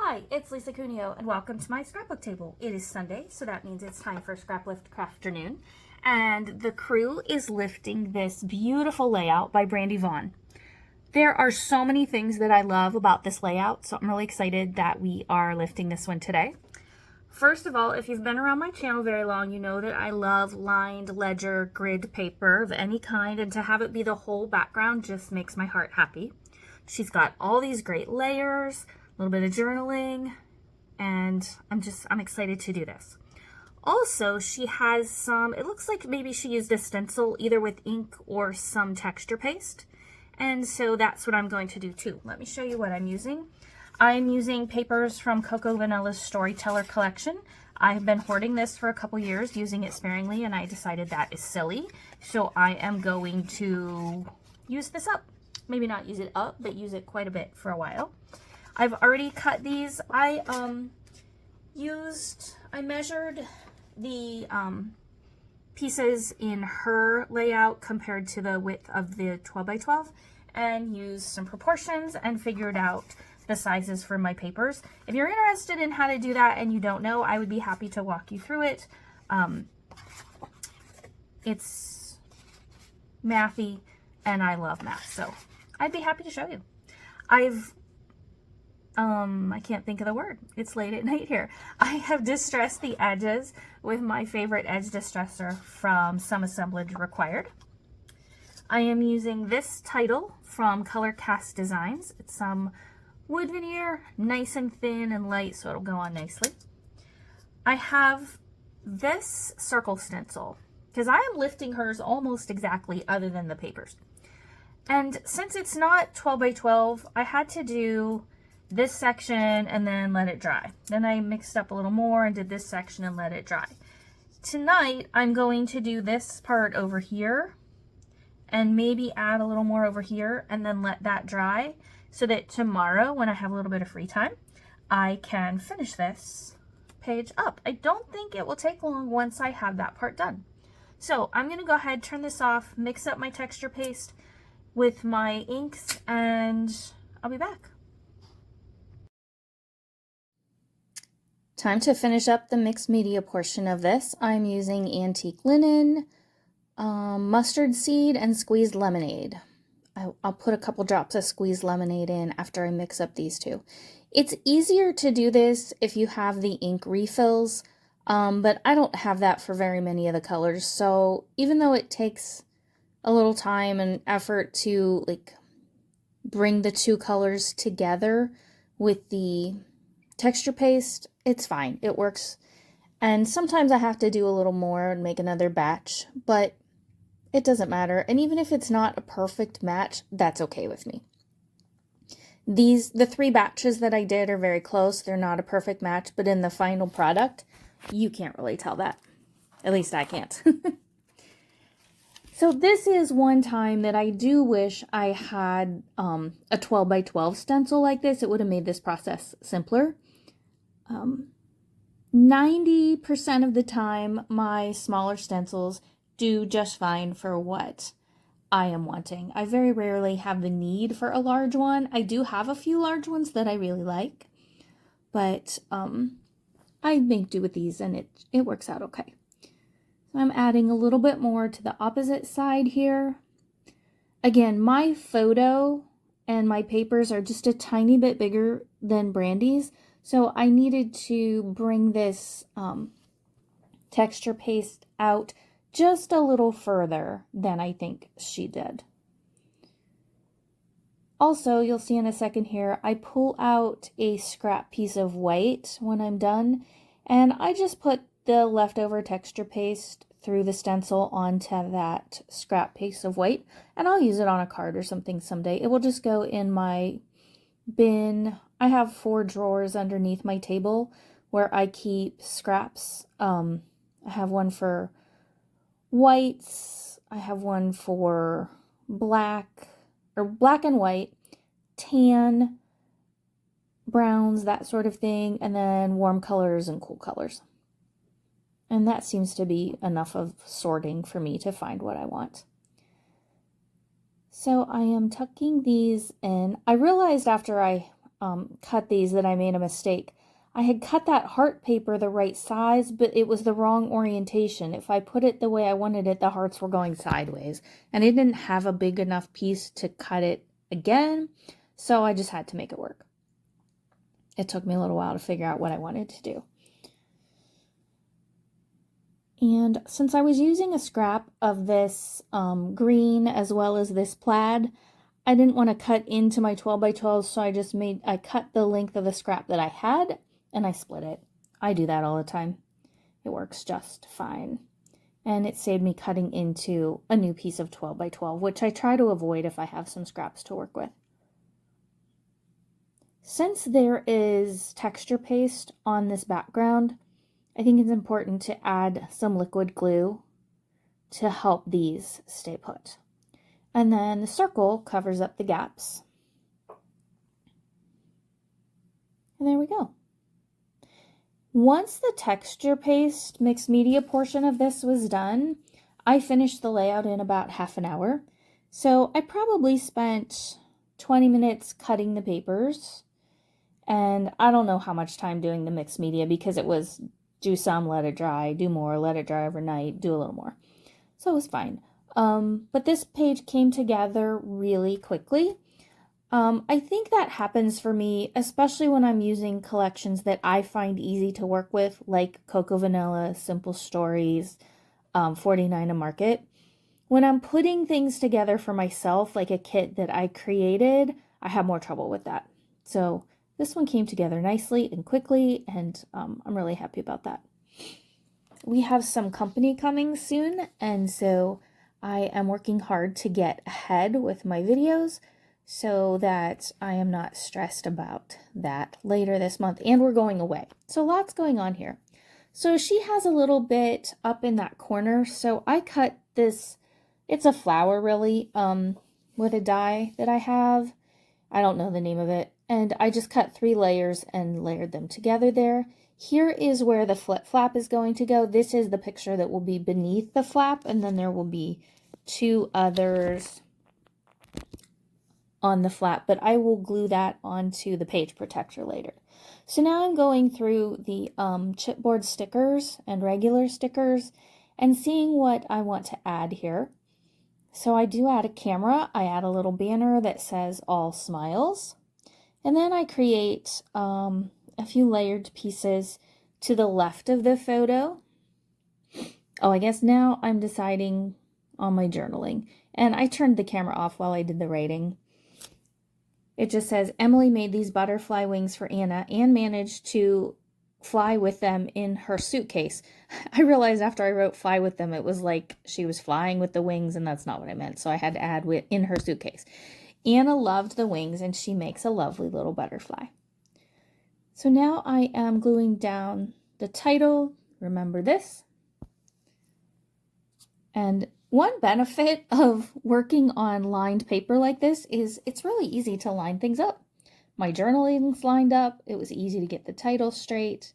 Hi, it's Lisa Cuneo, and welcome to my scrapbook table. It is Sunday, so that means it's time for Scraplift Crafternoon, and the crew is lifting this beautiful layout by Brandy Vaughn. There are so many things that I love about this layout, so I'm really excited that we are lifting this one today. First of all, if you've been around my channel very long, you know that I love lined ledger grid paper of any kind, and to have it be the whole background just makes my heart happy. She's got all these great layers, a little bit of journaling, and I'm excited to do this. Also, she has some, it looks like maybe she used a stencil either with ink or some texture paste. And so that's what I'm going to do too. Let me show you what I'm using. I'm using papers from Coco Vanilla's Storyteller collection. I've been hoarding this for a couple years, using it sparingly, and I decided that is silly. So I am going to use this up. Maybe not use it up, but use it quite a bit for a while. I've already cut these. I measured the pieces in her layout compared to the width of the 12 by 12 and used some proportions and figured out the sizes for my papers. If you're interested in how to do that and you don't know, I would be happy to walk you through it. It's mathy and I love math, so I'd be happy to show you. I can't think of the word. It's late at night here. I have distressed the edges with my favorite edge distressor from Some Assemblage Required. I am using this title from Color Cast Designs. It's some wood veneer, nice and thin and light, so it'll go on nicely. I have this circle stencil because I am lifting hers almost exactly other than the papers. And since it's not 12 by 12, I had to do this section and then let it dry. Then I mixed up a little more and did this section and let it dry. Tonight, I'm going to do this part over here and maybe add a little more over here and then let that dry so that tomorrow, when I have a little bit of free time, I can finish this page up. I don't think it will take long once I have that part done. So I'm gonna go ahead, turn this off, mix up my texture paste with my inks, and I'll be back. Time to finish up the mixed media portion of this. I'm using antique linen, mustard seed, and squeezed lemonade. I'll put a couple drops of squeezed lemonade in after I mix up these two. It's easier to do this if you have the ink refills, but I don't have that for very many of the colors. So even though it takes a little time and effort to like bring the two colors together with the texture paste, it's fine. It works. And sometimes I have to do a little more and make another batch, but it doesn't matter. And even if it's not a perfect match, that's okay with me. The three batches that I did are very close. They're not a perfect match, but in the final product, you can't really tell that. At least I can't. So this is one time that I do wish I had a 12 by 12 stencil like this. It would have made this process simpler. 90% of the time, my smaller stencils do just fine for what I am wanting. I very rarely have the need for a large one. I do have a few large ones that I really like, but I make do with these and it works out okay. So I'm adding a little bit more to the opposite side here. Again, my photo and my papers are just a tiny bit bigger than Brandy's, so I needed to bring this texture paste out just a little further than I think she did. Also, you'll see in a second here, I pull out a scrap piece of white when I'm done, and I just put the leftover texture paste through the stencil onto that scrap piece of white, and I'll use it on a card or something someday. It will just go in my bin. I have 4 drawers underneath my table where I keep scraps. I have one for whites, I have one for black and white, tan, browns, that sort of thing, and then warm colors and cool colors. And that seems to be enough of sorting for me to find what I want. So I am tucking these in. I realized after I cut these that I made a mistake. I had cut that heart paper the right size, but it was the wrong orientation. If I put it the way I wanted it, the hearts were going sideways. And I didn't have a big enough piece to cut it again, so I just had to make it work. It took me a little while to figure out what I wanted to do. And since I was using a scrap of this green as well as this plaid, I didn't want to cut into my 12 by 12, so I cut the length of the scrap that I had and I split it. I do that all the time. It works just fine. And it saved me cutting into a new piece of 12 by 12, which I try to avoid if I have some scraps to work with. Since there is texture paste on this background, I think it's important to add some liquid glue to help these stay put. And then the circle covers up the gaps. And there we go. Once the texture paste mixed media portion of this was done, I finished the layout in about half an hour. So I probably spent 20 minutes cutting the papers. And I don't know how much time doing the mixed media because it was do some, let it dry, do more, let it dry overnight, do a little more. So it was fine. But this page came together really quickly. I think that happens for me, especially when I'm using collections that I find easy to work with, like Cocoa Vanilla, Simple Stories, 49 a Market. When I'm putting things together for myself, like a kit that I created, I have more trouble with that. So this one came together nicely and quickly, and I'm really happy about that. We have some company coming soon, and so I am working hard to get ahead with my videos so that I am not stressed about that later this month. And we're going away. So lots going on here. So she has a little bit up in that corner. So I cut this, it's a flower really, with a die that I have. I don't know the name of it. And I just cut 3 layers and layered them together there. Here is where the flip flap is going to go. This is the picture that will be beneath the flap, and then there will be 2 others on the flap, but I will glue that onto the page protector later. So now I'm going through the chipboard stickers and regular stickers and seeing what I want to add here. So I do add a camera. I add a little banner that says all smiles. And then I create a few layered pieces to the left of the photo. Oh, I guess now I'm deciding on my journaling. And I turned the camera off while I did the writing. It just says, Emily made these butterfly wings for Anna and managed to fly with them in her suitcase. I realized after I wrote fly with them, it was like she was flying with the wings, and that's not what I meant. So I had to add in her suitcase. Anna loved the wings, and she makes a lovely little butterfly. So now I am gluing down the title, remember this. And one benefit of working on lined paper like this is it's really easy to line things up. My journaling's lined up. It was easy to get the title straight.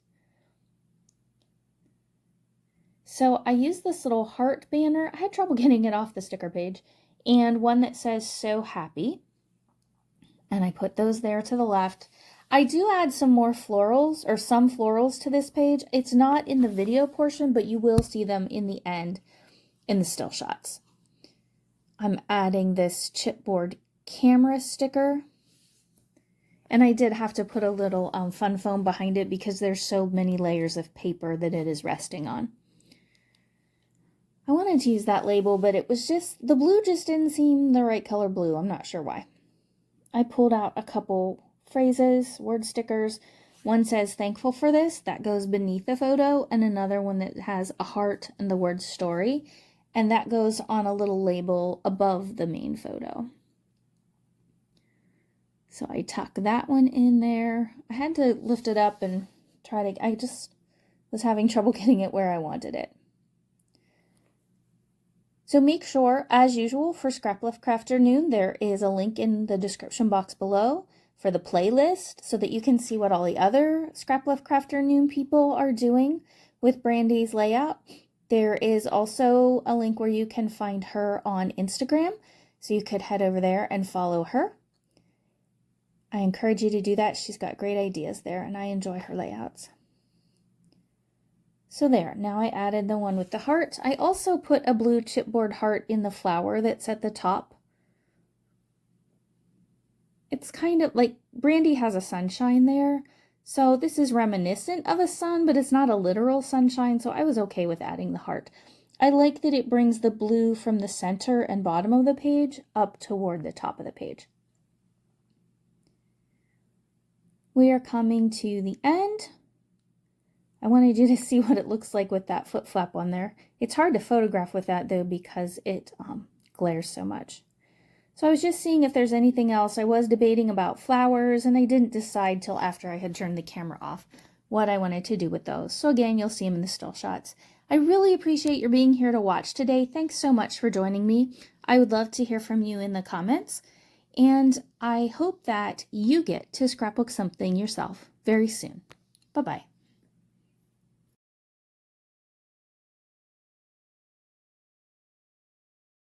So I used this little heart banner. I had trouble getting it off the sticker page. And one that says so happy. And I put those there to the left. I do add some more florals or some florals to this page. It's not in the video portion, but you will see them in the end in the still shots. I'm adding this chipboard camera sticker. And I did have to put a little fun foam behind it because there's so many layers of paper that it is resting on. I wanted to use that label, but it was just, the blue just didn't seem the right color blue. I'm not sure why. I pulled out a couple phrases, word stickers. One says, thankful for this. That goes beneath the photo. And another one that has a heart and the word story. And that goes on a little label above the main photo. So I tuck that one in there. I had to lift it up and I just was having trouble getting it where I wanted it. So make sure, as usual, for Scraplift Crafternoon, there is a link in the description box below for the playlist so that you can see what all the other Scraplift Crafternoon people are doing with Brandy's layout. There is also a link where you can find her on Instagram, so you could head over there and follow her. I encourage you to do that. She's got great ideas there, and I enjoy her layouts. So there, now I added the one with the heart. I also put a blue chipboard heart in the flower that's at the top. It's kind of like Brandy has a sunshine there. So this is reminiscent of a sun, but it's not a literal sunshine, so I was okay with adding the heart. I like that it brings the blue from the center and bottom of the page up toward the top of the page. We are coming to the end. I wanted you to see what it looks like with that foot flap on there. It's hard to photograph with that though because it glares so much. So I was just seeing if there's anything else. I was debating about flowers and I didn't decide till after I had turned the camera off what I wanted to do with those. So again, you'll see them in the still shots. I really appreciate your being here to watch today. Thanks so much for joining me. I would love to hear from you in the comments. And I hope that you get to scrapbook something yourself very soon. Bye-bye.